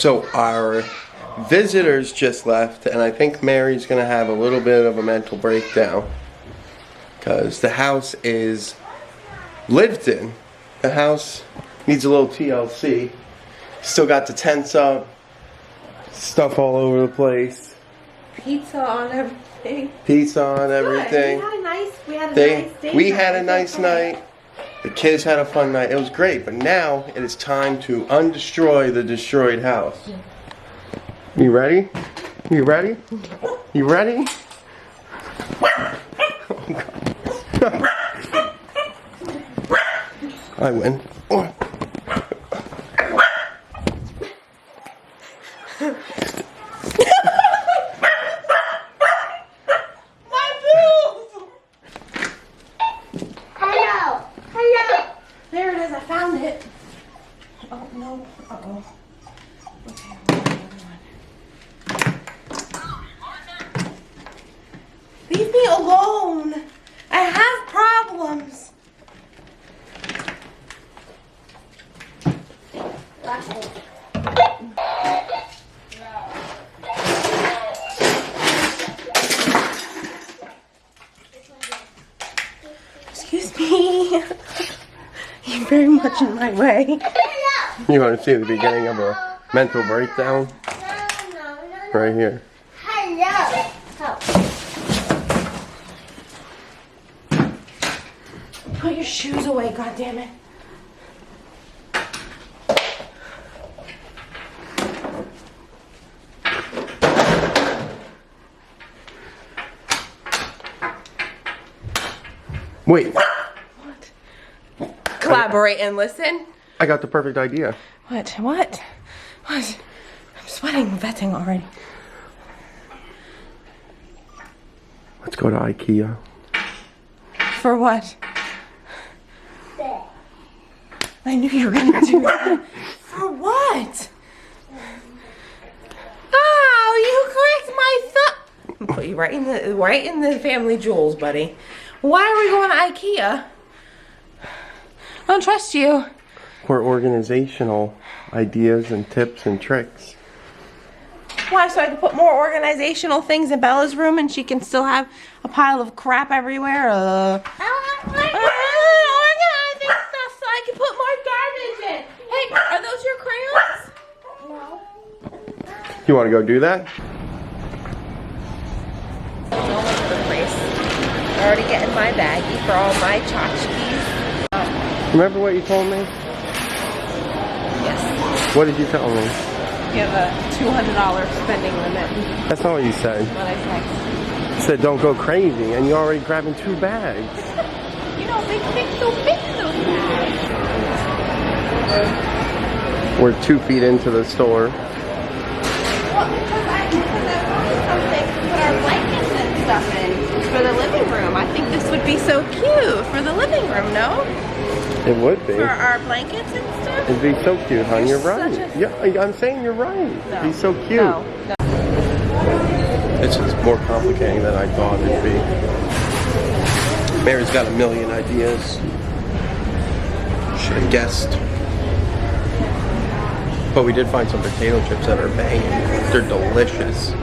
So our visitors just left, and I think Mary's gonna have a little bit of a mental breakdown because the house is lived in. The house needs a little TLC. Still got the tents up, stuff all over the place. Pizza on everything. Pizza on everything. We had a nice night. The kids had a fun night. It was great, but now it is time to undestroy the destroyed house. You ready? You ready? You ready? Oh, God. I win. Oh. There it is, I found it. Oh no, uh-oh. Okay, leave me alone. I have problems. Excuse me. You're very much in my way. You want to see the beginning of a mental breakdown? Right here. Put your shoes away, goddammit. Wait. Collaborate and listen. I got the perfect idea. What? What? What? I'm sweating, vetting already. Let's go to IKEA. For what? I knew you were gonna do that. For what? Oh, you cracked my thumb. Put you right in the family jewels, buddy. Why are we going to IKEA? I don't trust you. For organizational ideas and tips and tricks. Why? So I can put more organizational things in Bella's room and she can still have a pile of crap everywhere? Organizing stuff so I can put more garbage in. Hey, are those your crayons? No. You want to go do that? All over the place. I'm already getting my baggie for all my tchotchkes. Remember what you told me? Yes. What did you tell me? You have a $200 spending limit. That's not what you said. What I said. You said don't go crazy, and you're already grabbing 2 bags. You don't think so big those bags. We're 2 feet into the store. Well, because I wanted something to put our blankets and stuff in for the living room. I think this would be so cute for the living room, no? It would be. For our blankets and stuff? It'd be so cute, hon. You're right. Such a- Yeah, I'm saying you're right. No. It'd be so cute. No. This is more complicated than I thought it'd be. Mary's got a million ideas. Should have guessed. But we did find some potato chips that are banging. They're delicious.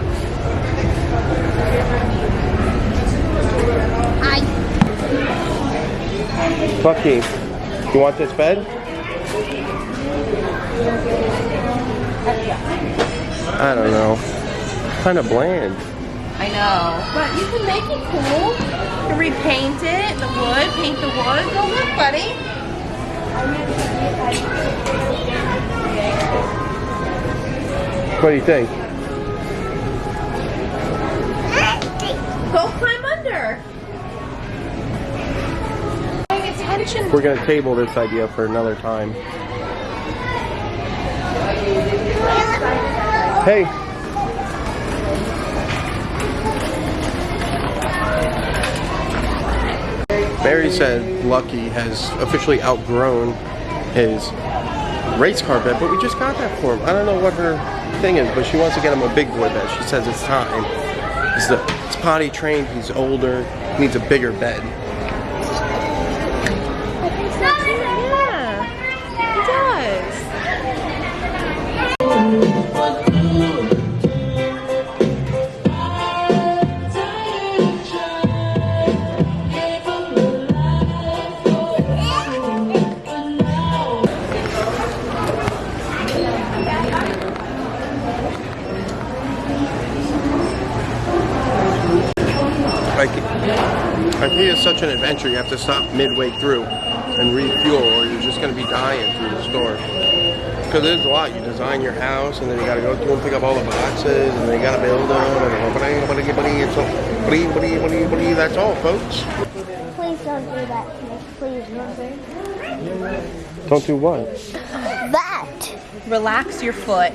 Bucky, you want this bed? I don't know. Kind of bland. I know. But you can make it cool. You can repaint it, the wood, paint the wood. Go look, buddy. What do you think? Go climb under. Paying attention. We're going to table this idea for another time. Hey. Mary said Lucky has officially outgrown his race car bed, but we just got that for him. I don't know what her thing is, but she wants to get him a big boy bed. She says it's time. He's potty trained, he's older, he needs a bigger bed. Yeah, he does. I think it's such an adventure. You have to stop midway through and refuel, or you're just going to be dying through the store. Because there's a lot. You design your house, and then you got to go through and pick up all the boxes, and then you got to build them. And that's all, folks. Please don't do that to me. Please don't. Don't do what? That. Relax your foot.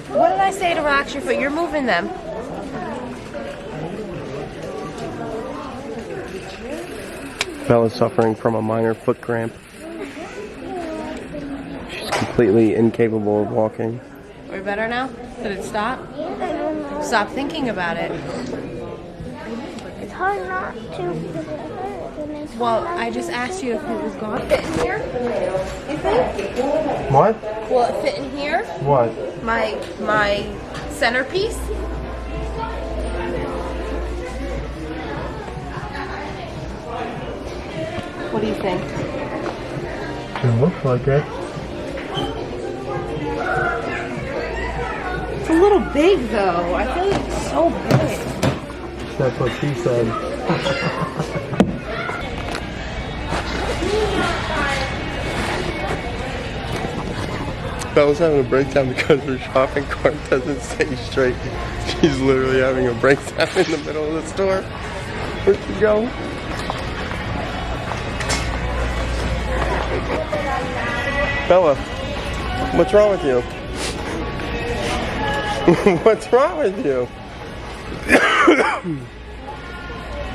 What did I say to relax your foot? You're moving them. Bella's suffering from a minor foot cramp. She's completely incapable of walking. We're better now? Did it stop? Stop thinking about it. It's hard not to. Well, I just asked you if it was gone. Fit in here? You think? What? Will it fit in here? What? My centerpiece? What do you think? It looks like it. It's a little big though. I feel like it's so big. That's what she said. Bella's having a breakdown because her shopping cart doesn't stay straight. She's literally having a breakdown in the middle of the store. Where'd she go? Bella, what's wrong with you? What's wrong with you?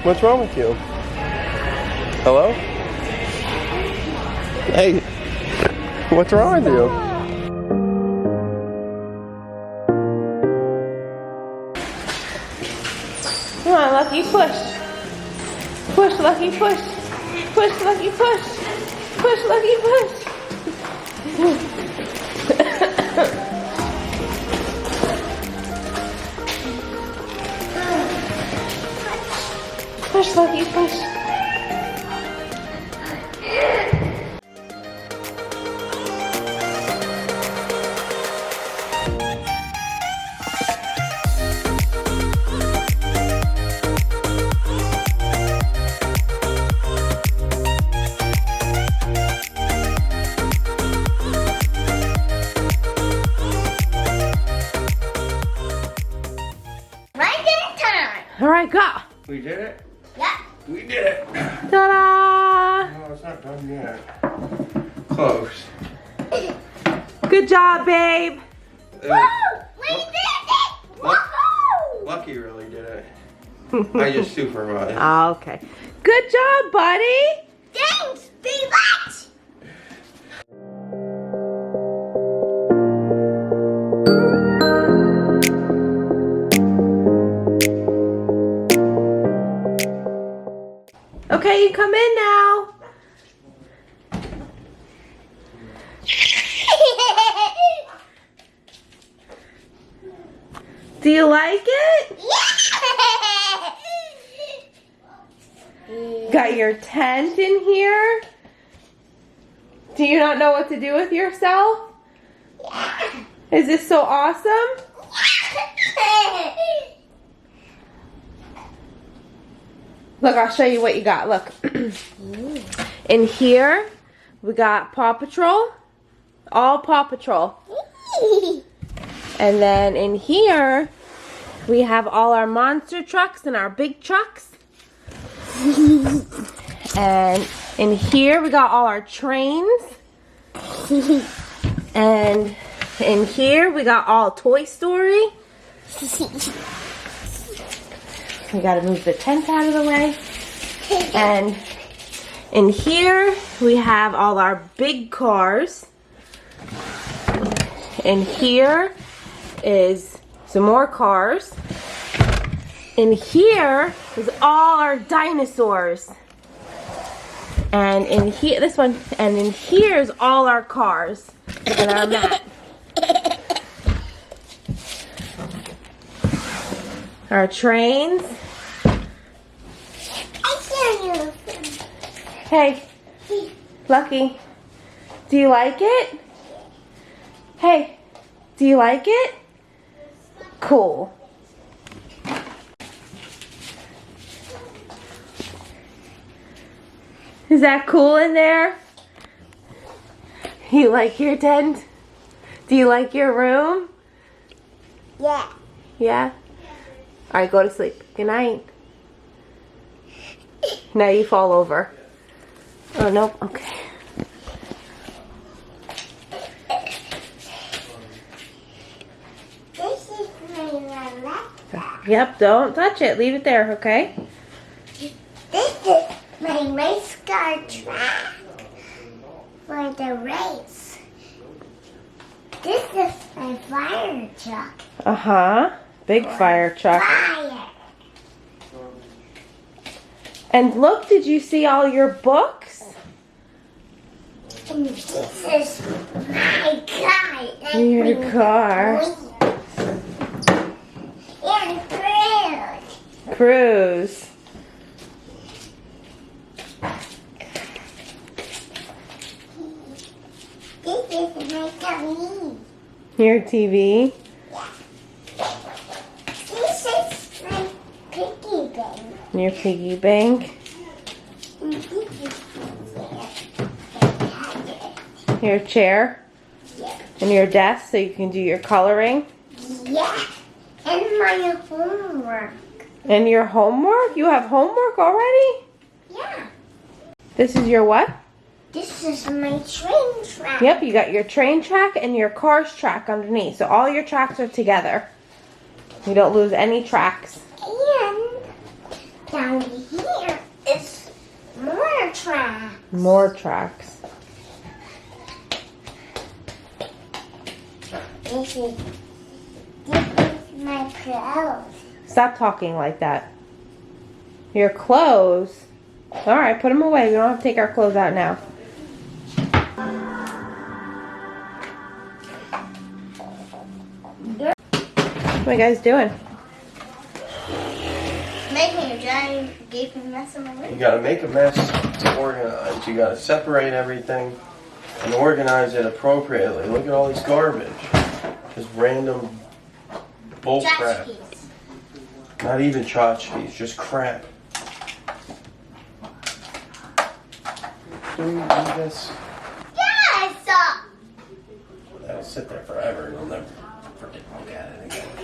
What's wrong with you? Hello? Hey, what's wrong with you? Come on, Lucky, push. Push, Lucky, push. Push, Lucky, push. Push, Lucky, push. Push, Lucky, push. All right, go. We did it? Yeah. We did it. Ta-da! No, it's not done yet. Close. Good job, babe. Woo! We did it! Woohoo! Lucky really did it. I just supervised. Okay. Good job, buddy. Thanks, be much. Okay, you come in now. Do you like it? Got your tent in here? Do you not know what to do with yourself? Is this so awesome? Look, I'll show you what you got. Look. In here, we got Paw Patrol. All Paw Patrol. And then in here, we have all our monster trucks and our big trucks. And in here, we got all our trains. And in here, we got all Toy Story. We gotta move the tent out of the way. And in here, we have all our big cars. In here is some more cars. In here is all our dinosaurs. And in here, this one, and in here is all our cars and our mat. Our trains. Hey, Lucky, do you like it? Hey, do you like it? Cool. Is that cool in there? You like your tent? Do you like your room? Yeah. Yeah? Alright, go to sleep. Good night. Now you fall over. Oh, nope. Okay. This is my laptop. Yep, don't touch it. Leave it there, okay? This is my race car track for the race. This is my fire truck. Uh-huh. Big fire truck. Fire. And look, did you see all your books? And this is my car. Your car. And Cruise. this is my TV. Your TV. This is my piggy bank. Your piggy bank. And this is Your chair. yeah. And your desk so you can do your coloring. Yeah. And my homework. And your homework? You have homework already? Yeah. This is your what? This is my train track. Yep, you got your train track and your car's track underneath. So all your tracks are together. You don't lose any tracks. And down here is more track. More tracks. This is my clothes. Stop talking like that. Your clothes? Alright, put them away. We don't have to take our clothes out now. What are you guys doing? Making a giant gaping mess in my room. You gotta make a mess to organize. You gotta separate everything and organize it appropriately. Look at all this garbage. Just random bull crap. Not even tchotchkes, just crap. Do we do this? Yes! That'll sit there forever. You'll never forget to look at it again.